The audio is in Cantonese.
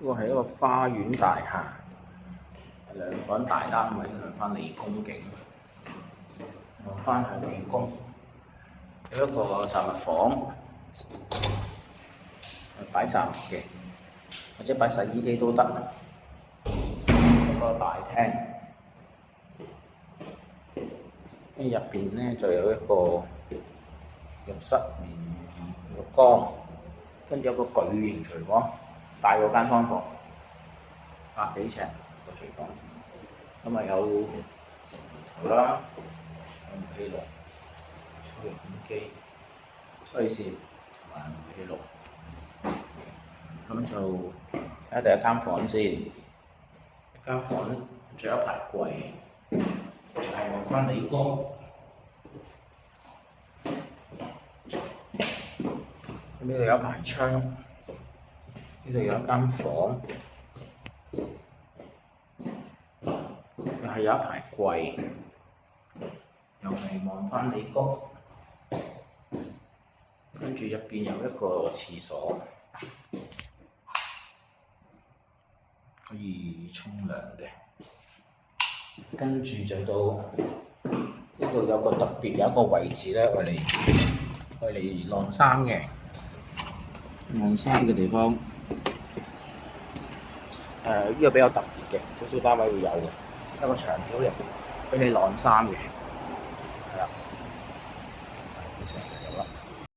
個係一個花園大廈，兩房大單位，向翻利宮景，望翻向利宮，有一個雜物房，擺雜物嘅，或者擺洗衣機都得。一個大廳，跟住入邊咧就有一個浴室、浴缸，跟住有個巨型廚房，大過間劏房，100幾尺個廚房。咁啊有圖啦，有煤氣爐、抽油煙機、吹扇同埋煤氣爐。咁就睇下第一間房先。一間房仲有一排櫃，係望翻利宮。呢度有一排窗，呢度有一間房，又係有一排櫃，又係望翻利宮。跟住入邊有一個廁所，可以沖涼嘅。跟住就到呢度有個特別有一個位置咧，愛嚟晾衫嘅。晾衫嘅地方，呢個比較特別嘅，好少單位會有嘅，一個長條形俾你晾衫嘅，係啦。